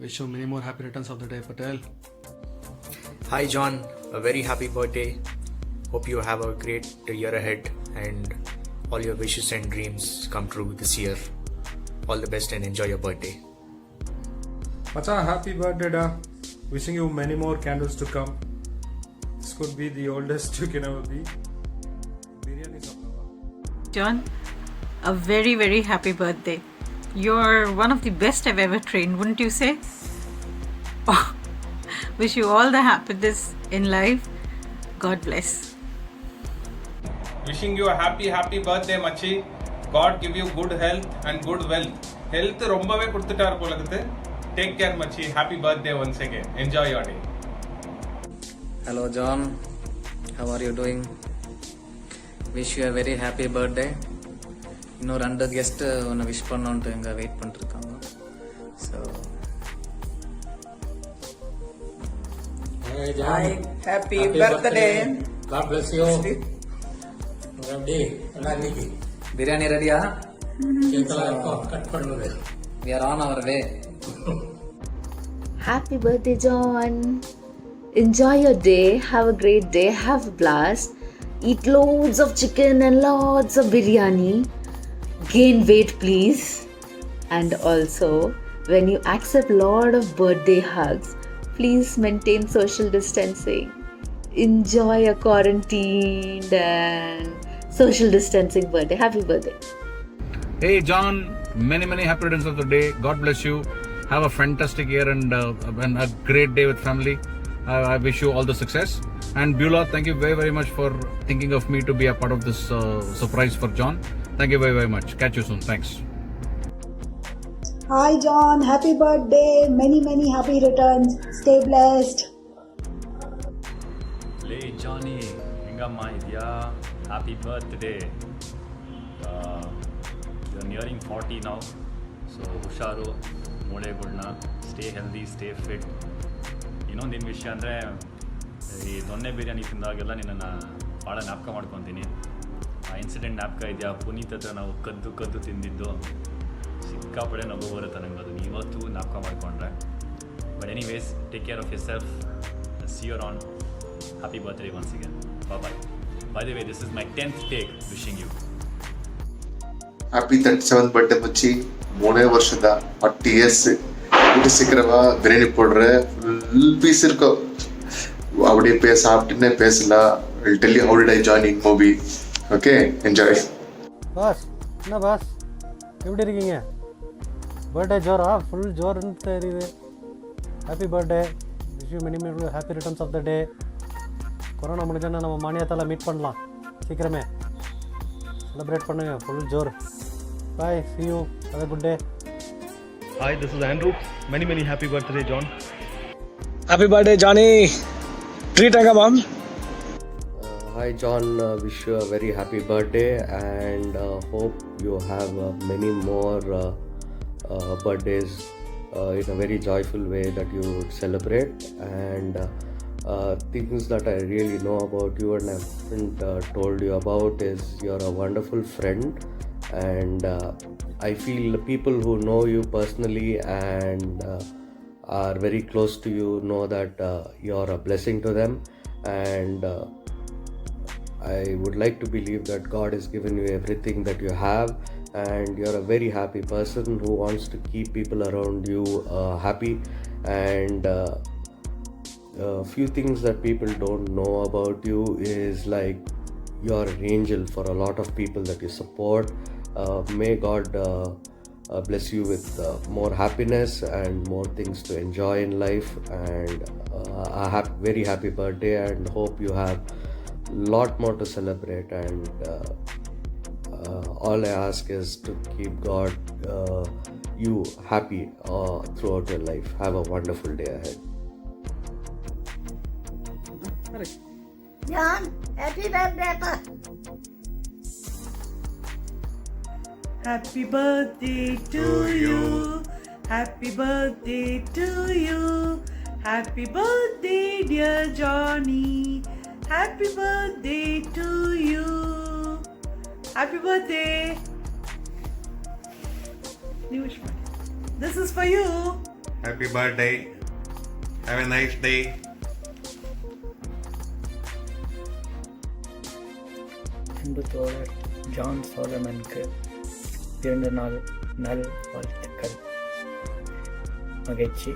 Wish you many more happy returns of the day, Patel. Hi John, a very happy birthday. Hope you have a great year ahead and all your wishes and dreams come true this year. All the best and enjoy your birthday. Macha, happy birthday da. Wishing you many more candles to come. This could be the oldest you can ever be. Biryani sapnava. John, a very, very happy birthday. You're one of the best I've ever trained, wouldn't you say? Oh, wish you all the happiness in life. God bless. Wishing you a happy birthday Machi. God give you good health and good wealth. Health ரொம்பவே கொடுத்துட்டார் போல இருக்குது. Take care Machi. Happy birthday once again. Enjoy your day. Hello John, how are you doing? Wish you a very happy birthday. இன்னொரு 100 guest உன்னை wish பண்ணோன்ட்டு இங்கே wait பண்ணிருக்காங்க. So Hi, happy birthday. God bless you. எப்படி நல்லா இன்னைக்கு பிரியாணி ரெடியா? கேக்கெல்லாம் இருக்கும் cut பண்ணுது. We are on our way. Happy birthday, John. Enjoy your day. Have a great day. Have a blast. Eat loads of chicken and lots of biryani. Gain weight, please. And also, when you accept lot of birthday hugs, please maintain social distancing. Enjoy a quarantined and social distancing birthday. Happy birthday. Hey John, many happy returns of the day. God bless you. Have a fantastic year and a great day with family. I wish you all the success. And Beulah, thank you very much for thinking of me to be a part of this surprise for John. Thank you very much. Catch you soon. Thanks. Hi John, happy birthday. Many happy returns. Stay blessed. Hey Johnny, Engamma idya. Happy birthday. You're nearing 40 now. So Husharu, Mode Gudna, stay healthy, stay fit. ಇನ್ನೊಂದೇನು ವಿಷಯ ಅಂದರೆ ಈ ದೊನ್ನೆ ಬಿರಿಯಾನಿ ತಿಂದಾಗೆಲ್ಲ ನಿನ್ನನ್ನು ಭಾಳ ಜ್ಞಾಪಕ ಮಾಡ್ಕೊತೀನಿ. ಆ incident ಜ್ಞಾಪಕ ಇದೆಯಾ? ಪುನೀತ್ ಹತ್ರ ನಾವು ಕದ್ದು ತಿಂದಿದ್ದು ಸಿಕ್ಕಾಪಡೆ ನಗು ಬರುತ್ತೆ ನಂಗೆ ಅದು ಇವತ್ತು ಜ್ಞಾಪಕ ಮಾಡಿಕೊಂಡ್ರೆ. But anyways, take care of yourself. See you on. Happy birthday once again. Bye. By the way, this is my 10th take wishing you. Happy 37th birthday ಮಚ್ಚಿ. 3 ವರ್ಷದ 40 years வீட்டு சீக்கிரமா பிரியாணி போடுற ஃபுல் பீஸ் இருக்கும். அப்படியே சாப்பிட்டுன்னே பேசலாம். I'll tell you how did I join in movie. Okay, enjoy. Boss, என்ன boss எப்படி இருக்கீங்க? பர்த்டே ஜோரா? ஃபுல் ஜோர்னு தெரியுது. Happy birthday. Wish you many happy returns of the day. Corona முடிஞ்சோன்னா நம்ம மானியத்தால் மீட் பண்ணலாம் சீக்கிரமே. செலிப்ரேட் பண்ணுங்க ஃபுல் ஜோர். Bye, see you, have a good day. Hi, this is Andrew. Many happy birthday, John. Happy birthday, Johnny. Treat Anga mom. Hi John, wish you a very happy birthday and hope you have many more birthdays in a very joyful way that you would celebrate. And things that I really know about you and I haven't told you about is you're a wonderful friend. And I feel people who know you personally and are very close to you know that you're a blessing to them. And I would like to believe that God has given you everything that you have, and you're a very happy person who wants to keep people around you happy. And a few things that people don't know about you is like you're an angel for a lot of people that you support. May God bless you with more happiness and more things to enjoy in life. And a very happy birthday, and hope you have lot more to celebrate. And all I ask is to keep God you happy throughout your life. Have a wonderful day ahead. John, happy birthday. Happy birthday to you. Happy birthday to you. Happy birthday, dear Johnny. Happy birthday to you. Happy birthday. This is for you. Happy birthday. Have a nice day. அன்பு தோழர் John சோலமனுக்கு பிறந்த நாள் நல் வாழ்த்துக்கள். மகிழ்ச்சி.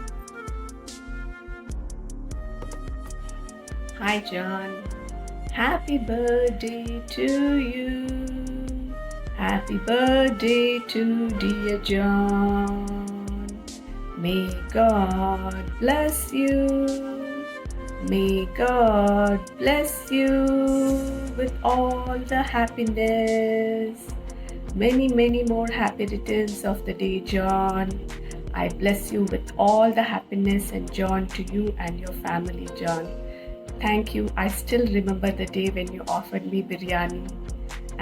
Hi John, happy birthday to you. Happy birthday to dear John. May God bless you. May God bless you with all the happiness. Many, many more happy returns of the day, John. I bless you with all the happiness and joy to you and your family, John. Thank you. I still remember the day when you offered me biryani,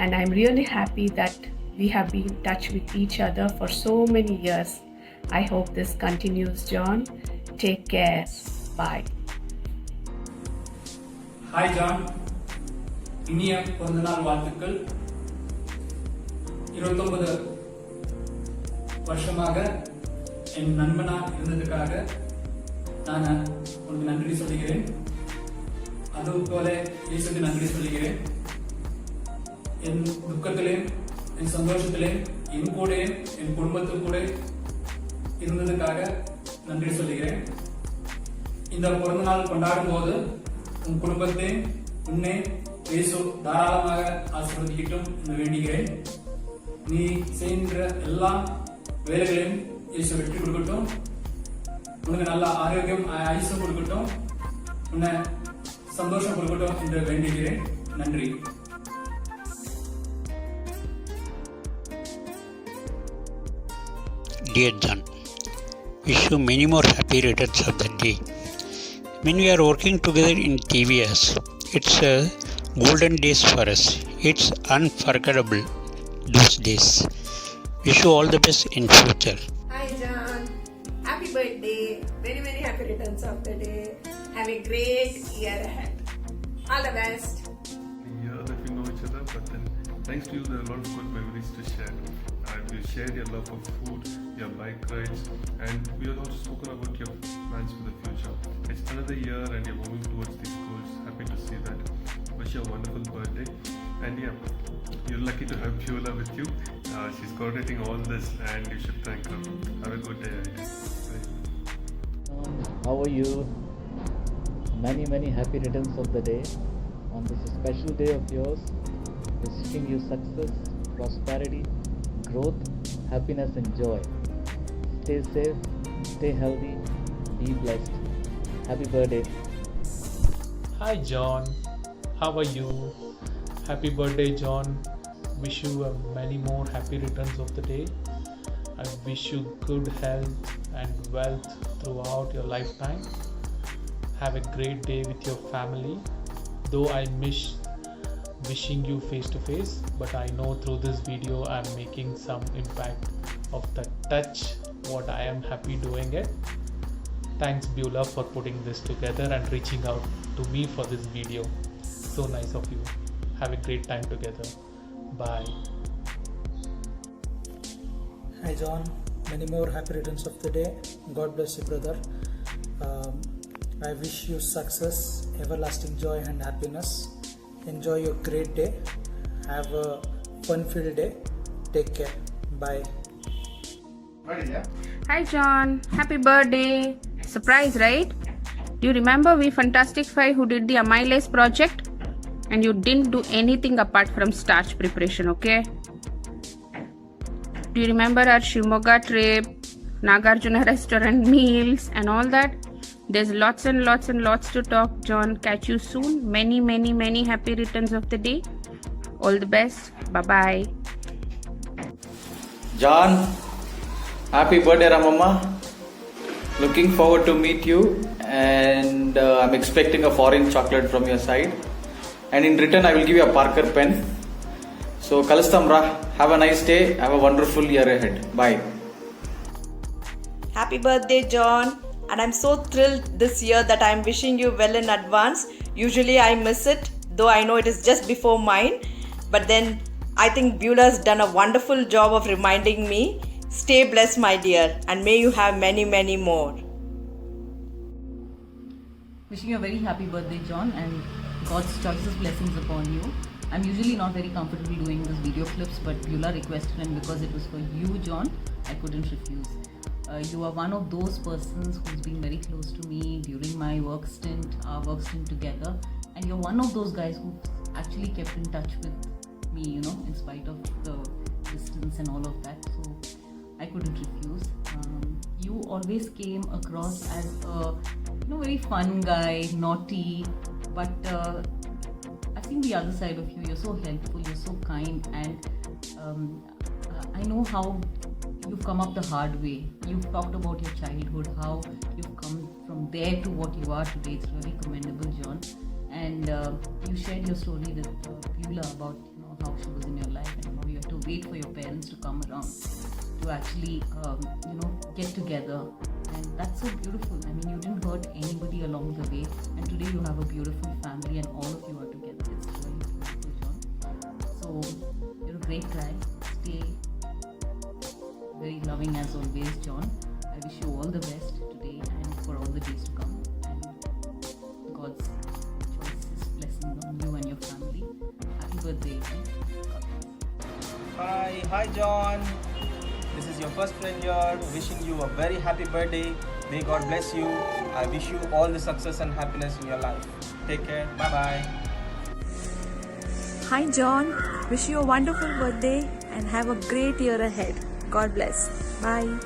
and I'm really happy that we have been in touch with each other for so many years. I hope this continues, John. Take care. Bye. Hi John, இனிய பிறந்தநாள் வாழ்த்துக்கள். 29 வருஷமாக என் நண்பனா இருந்ததுக்காக நான் உனக்கு நன்றி சொல்லுகிறேன். அதுபோல இயேசுக்கு நன்றி சொல்லுகிறேன். என் துக்கத்திலேயும் என் சந்தோஷத்திலேயும் என் கூட என் குடும்பத்து கூட இருந்ததுக்காக நன்றி சொல்லுகிறேன். இந்த பிறந்தநாள் கொண்டாடும் போது உன் குடும்பத்தை உன்னை இயேசு தாராளமாக ஆசீர்வதிக்கட்டும் என்று வேண்டுகிறேன். நீ செய்கின்ற எல்லா வேலைகளையும் இயேசு வெற்றி கொடுக்கட்டும். உனக்கு நல்ல ஆரோக்கியம் ஐஸ்வர்யம் கொடுக்கட்டும். உன்னை சந்தோஷம் கொடுக்கட்டும் என்று வேண்டுகிறேன். நன்றி. Dear John, wish you many more happy returns of the day. When we are working together in TVS, it's golden days for us. It's unforgettable those days. Wish you all the best in future. Hi John, happy birthday. Many, many happy returns of the day. Have a great year ahead. All the best. Yeah, that we know each other, but then thanks to you, there are a lot of good memories to share. And you shared your love for food, your bike rides, and we have also spoken about your plans for the future. It's another year and you're moving towards these goals. Happy to see that. Wish you a wonderful birthday. And yeah, you're lucky to have Beulah with you. She's coordinating all this and you should thank her. Have a good day. How are you? Many, many happy returns of the day. On this special day of yours, wishing you success, prosperity, growth, happiness and joy. Stay safe, stay healthy, be blessed. Happy birthday. Hi John, how are you? Happy birthday John. Wish you many more happy returns of the day. I wish you good health and wealth throughout your lifetime. Have a great day with your family. Though I miss wishing you face to face, but I know through this video I am making some impact of the touch what I am happy doing it. Thanks Beulah for putting this together and reaching out to me for this video. So nice of you. Have a great time together. Bye. Hi John, many more happy returns of the day. God bless you brother. I wish you success, everlasting joy and happiness. Enjoy your great day. Have a fun-filled day. Take care. Bye. Hi John, happy birthday. Surprise, right? Do you remember we Fantastic Five who did the amylase project? And you didn't do anything apart from starch preparation, okay? Do you remember our Shimoga trip, Nagarjuna restaurant meals and all that? There's lots and lots and lots to talk, John. Catch you soon. Many, many, many happy returns of the day. All the best. Bye-bye. John, happy birthday Ramamma. Looking forward to meet you, and I'm expecting a foreign chocolate from your side. And in return, I will give you a Parker pen. So, Kalastamra, have a nice day. Have a wonderful year ahead. Bye. Happy birthday, John. And I'm so thrilled this year that I'm wishing you well in advance. Usually I miss it, though I know it is just before mine. But then I think Beulah's done a wonderful job of reminding me. Stay blessed, my dear, and may you have many, many more. Wishing you a very happy birthday, John, and God's choicest blessings upon you. I'm usually not very comfortable doing these video clips, but Beulah requested, and because it was for you, John, I couldn't refuse. You are one of those persons who's been very close to me during my work stint, our work stint together, and you're one of those guys who actually kept in touch with me, you know, in spite of the distance and all of that. So I couldn't refuse. You always came across as a very fun guy, naughty, but I've seen the other side of you. You're so helpful, you're so kind, and I know how you've come up the hard way. You've talked about your childhood, how you've come from there to what you are today. It's really commendable, John. And you shared your story with Beulah about how she was in your life and how you had to wait for your parents to come around to actually get together. And that's so beautiful. I mean, you didn't hurt anybody along the way, and today you have a beautiful family and all of you are together. It's really beautiful, John. So you're a great guy. Stay very loving as always, John. I wish you all the best today and for all the days to come, and God's choicest blessings on you and your family. Happy birthday. Hi John. This is your first friend here, wishing you a very happy birthday. May God bless you. I wish you all the success and happiness in your life. Take care. Bye bye. Hi, John. Wish you a wonderful birthday and have a great year ahead. God bless. Bye.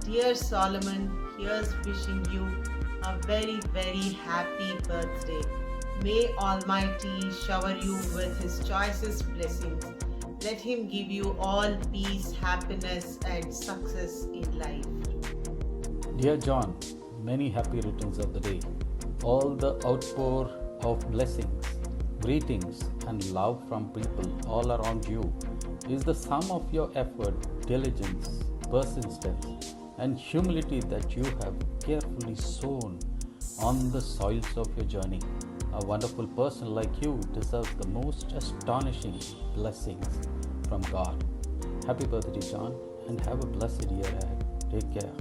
Dear Solomon, here's wishing you a very, very happy birthday. May Almighty shower you with His choicest blessings. Let Him give you all peace, happiness, and success in life. Dear John, many happy returns of the day. All the outpour of blessings, greetings, and love from people all around you is the sum of your effort, diligence, persistence, and humility that you have carefully sown on the soils of your journey. A wonderful person like you deserves the most astonishing blessings from God. Happy birthday, John, and have a blessed year ahead. Take care.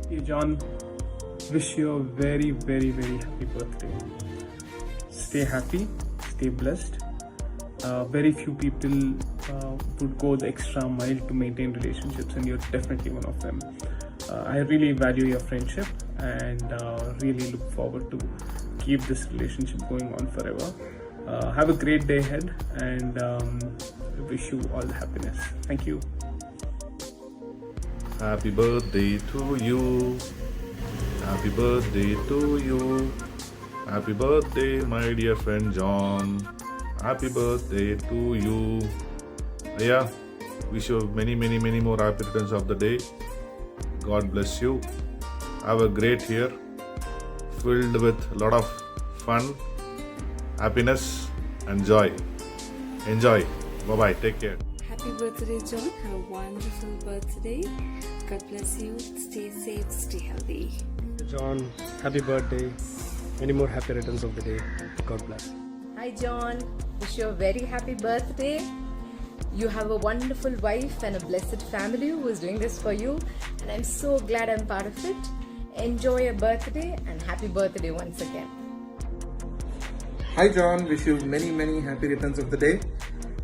Hey John, wish you a very, very, very happy birthday. Stay happy, stay blessed. Very few people would go the extra mile to maintain relationships, and you're definitely one of them. I really value your friendship and really look forward to keep this relationship going on forever. Have a great day ahead, and wish you all the happiness. Thank you. Happy birthday to you. Happy birthday to you. Happy birthday, my dear friend John. Happy birthday to you. Yeah, wish you many, many, many more happy returns of the day. God bless you. Have a great year filled with a lot of fun, happiness, and joy. Enjoy. Bye-bye. Take care. Happy birthday, John. Have a wonderful birthday. God bless you. Stay safe, stay healthy. John, happy birthday. Many more happy returns of the day. God bless. Hi, John. Wish you a very happy birthday. You have a wonderful wife and a blessed family who is doing this for you, and I'm so glad I'm part of it. Enjoy your birthday and happy birthday once again. Hi John, wish you many, many happy returns of the day.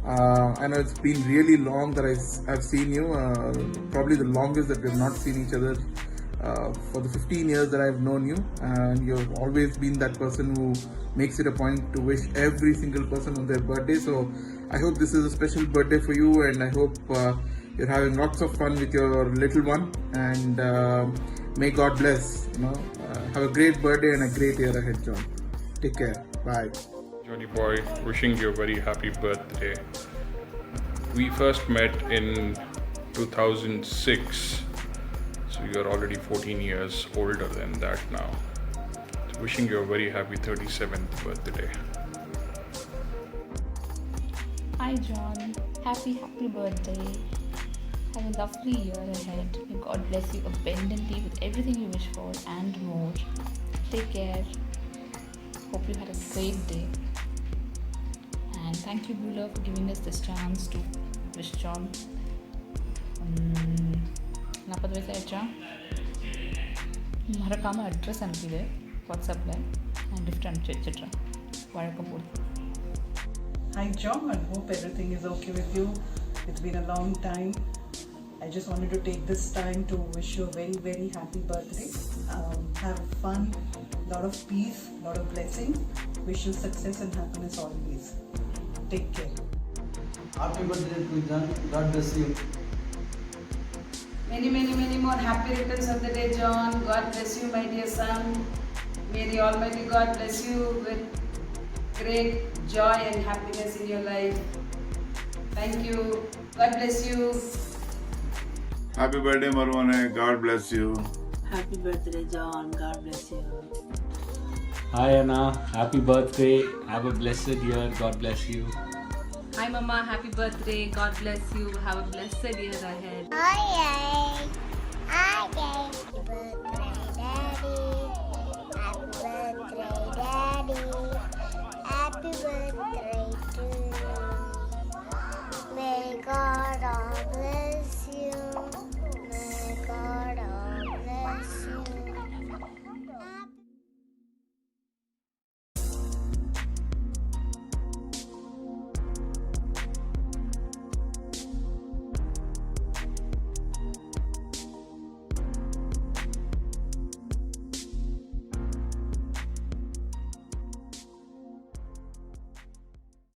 I know it's been really long that I've seen you, probably the longest that we've not seen each other for the 15 years that I've known you, and you've always been that person who makes it a point to wish every single person on their birthday. So I hope this is a special birthday for you, and I hope you're having lots of fun with your little one, and may God bless. Have a great birthday and a great year ahead, John. Take care. Bye. Johnny boy, wishing you a very happy birthday. We first met in 2006, so you're already 14 years older than that now. So wishing you a very happy 37th birthday. Hi John, happy birthday. Have a lovely year ahead. May God bless you abundantly with everything you wish for and more. Take care. Hope you had a great day. And thank you, Beulah, for giving us this chance to wish John. 40 வயசாயிடுச்சா மறக்காமல் address அனுப்பிடு வாட்ஸ்அப்பில் நான் gift அனுப்பிச்சி வச்சிட்றேன் வழக்கம் போல். Hi John, I hope everything is okay with you. It's been a long time. I just wanted to take this time to wish you a very, very happy birthday. Have fun, lot of peace, lot of blessings. Wish you success and happiness always. Take care. Happy birthday to John. God bless you. Many, many, many more happy returns of the day, John. God bless you, my dear son. May the Almighty God bless you with great joy and happiness in your life. Thank you. God bless you. Happy birthday, Marwane. God bless you. Happy birthday, John. God bless you. Hi Anna, happy birthday. Have a blessed year. God bless you. Hi Mama, happy birthday. God bless you. Have a blessed year ahead. Happy birthday, Daddy. Happy birthday, Daddy. Happy birthday.